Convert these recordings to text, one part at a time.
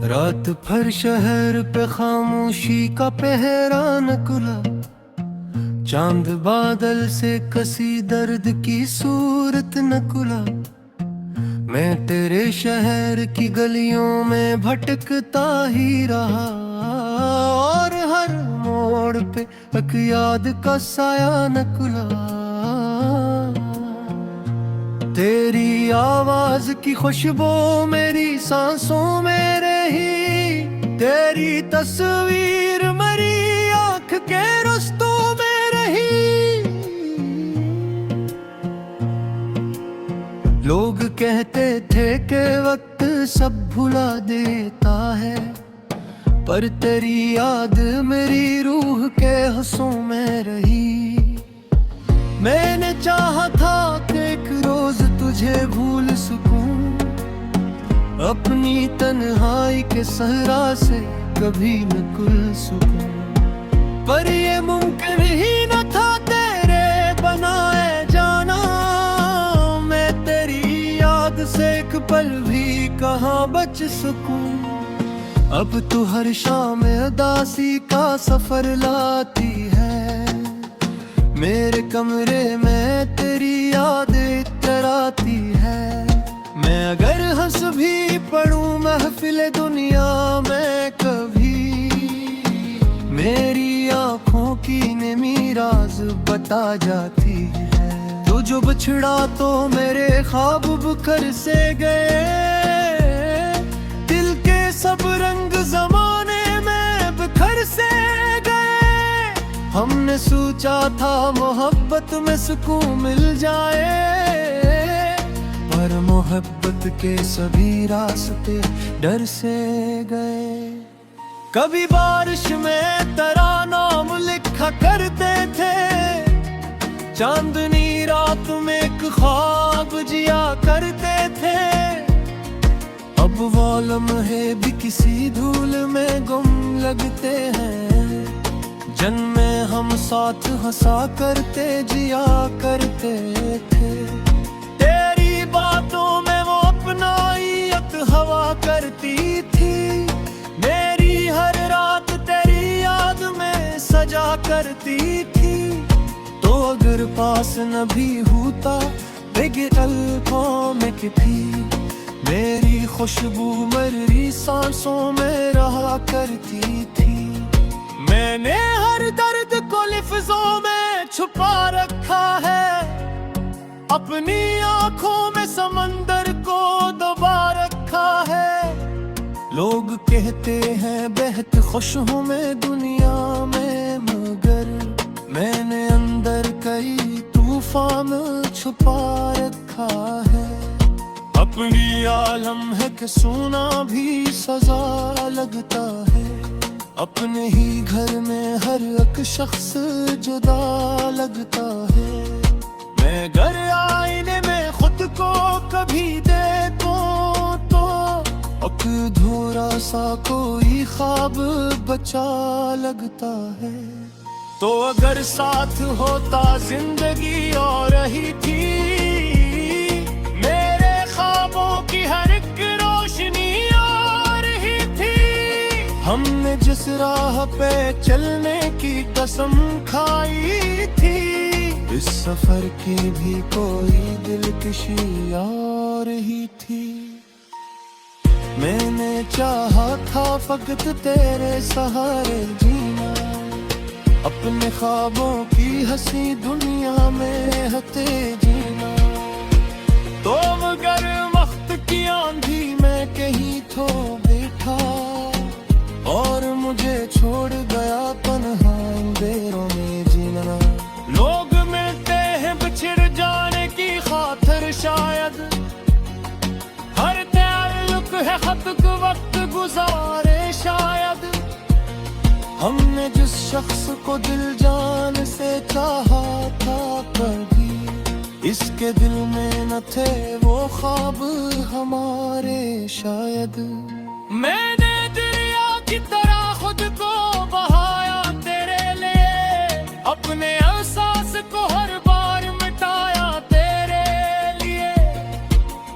रात भर शहर पे खामोशी का पहरा न खुला, चांद बादल से कसी दर्द की सूरत न खुला। मैं तेरे शहर की गलियों में भटकता ही रहा, और हर मोड़ पे एक याद का साया न खुला। तेरी आवाज की खुशबू मेरी सांसों में रही, तेरी तस्वीर मेरी आँख के रस्तों में रही। लोग कहते थे कि वक्त सब भुला देता है, पर तेरी याद मेरी रूह के हंसों में रही। मैंने चाहा था कि एक रोज तुझे भूल सकूं, अपनी तन्हाई के सहरा से कभी न खुल सकूं, पर ये मुमकिन ही न था तेरे बनाए जाना। मैं तेरी याद से एक पल भी कहाँ बच सकूं। अब तू हर शाम उदासी का सफर लाती है, मेरे कमरे में तेरी याद इतराती है। मैं अगर हंस भी पढ़ूं महफिल दुनिया में कभी, मेरी आँखों की नेमी राज बता जाती है। तू जो बिछड़ा तो मेरे ख्वाब बिखर से गए, दिल के सब रंग जमाने में बिखर से गए। हमने सोचा था मोहब्बत में सुकून मिल जाए, पर मोहब्बत के सभी रास्ते डर से गए। कभी बारिश में तरानाम लिखा करते थे, चांदनी रात में एक ख्वाब जिया करते थे। अब वो लम्हे भी किसी धूल में गुम लगते हैं, जन्मे हम साथ हंसा करते जिया करते थे। तेरी बातों में वो अपनाइयत हवा करती थी, मेरी हर रात तेरी याद में सजा करती थी। तो अगर पास न भी होता बिगड़ल अल्फों में थी, मेरी खुशबू मरी सांसों में रहा करती थी। मैंने हर दर्द को लिफ्ज़ों में छुपा रखा है, अपनी आँखों में समंदर को दबा रखा है। लोग कहते हैं बेहद खुश हूँ मैं दुनिया में, मगर मैंने अंदर कई तूफान छुपा रखा है। अपनी आलम है कि सोना भी सजा लगता है, अपने ही घर में हर एक शख्स जुदा लगता है। मैं घर आईने में खुद को कभी देखूं तो अधूरा सा कोई ख्वाब बचा लगता है। तो अगर साथ होता जिंदगी और रही थी, मेरे ख्वाबों की हर एक रोशनी हमने जिस राह पे चलने की कसम खाई थी, इस सफर की भी कोई दिलकशी और ही थी। मैंने चाहा था फकत तेरे सहारे जीना, अपने ख्वाबों की हंसी दुनिया में हते जीना। तो मगर वक्त की आंधी में कहीं तो बैठा, और मुझे छोड़ गया तन्हा अंधेरों में जीना। लोग मिलते हैं बिछड़ जाने की खातिर, शायद हर ताल्लुक है खत वक्त गुजारे शायद। हमने जिस शख्स को दिल जान से चाहा था, कभी इसके दिल में न थे वो ख्वाब हमारे शायद। मैंने की तरह खुद को बहाया तेरे लिए, अपने एहसास को हर बार मिटाया तेरे लिए।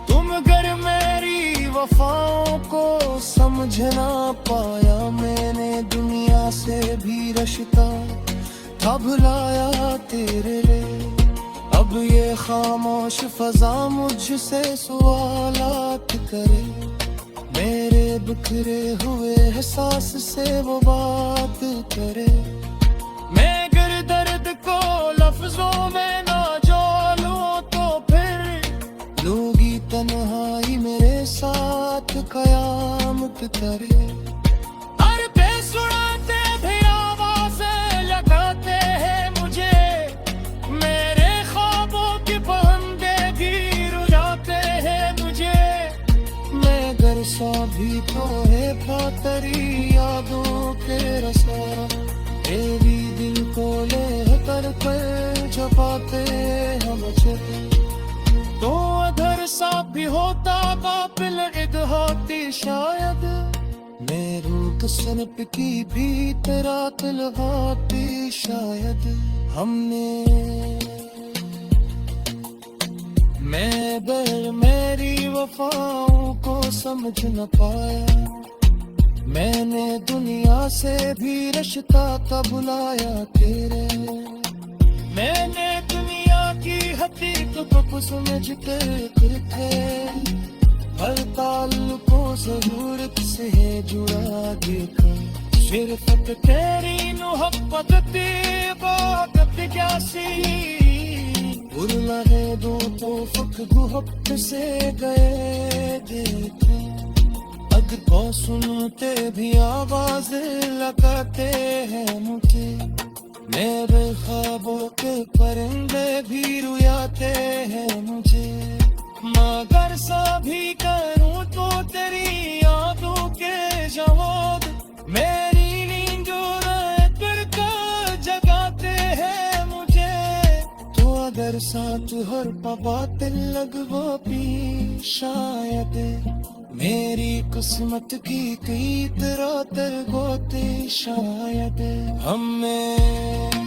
तुम अगर मेरी वफाओं को समझ समझ ना पाया मैंने दुनिया से भी रिश्ता था भुलाया तेरे लिए। अब ये खामोश फजा मुझसे सवालात करे, मेरे बिखरे हुए एहसास से वो बात करे। मैं गर दर्द को लफ्जों में ना जोलूं तो फिर लोगी तन्हाई मेरे साथ कयामत करे। और बेसुराते भी आवाज़ें लगाते हैं मुझे, मेरे ख्वाबों के बंदे भी रुलाते हैं मुझे। मैं घर सा भी तो है खातरी यादों के रसारा, तेरी दिल को ले कर छपाते हम तो अधर सा भी होता काबिल इदहाती शायद। मैं रूप सनप की भी तेरा तलहाती शायद। मैं बर मेरी वफाओं को समझ न पाया, मैंने दुनिया से भी रिश्ता था बुलाया तेरे। मैंने दुनिया की हकीकत को समझ के थे, हर ताल्लुकों ज़रूरत से है जुड़ा देखा। सिर्फ तेरी मोहब्बत दी बात क्या सी, उड़ना है दो तो फक गुहब्त से गए देखे। अगर बहुत सुनते भी आवाज लगाते हैं मुझे, मेरे ख्वाबों के परिंदे भी रुलाते हैं मुझे। मगर सभी करूं तो तेरी यादों के जवाब, मेरी नींदों कर जगाते हैं मुझे। तो अगर साथ हर बात लगवा भी शायद, मेरी किस्मत की कई तरह तर गोते शायद। हमें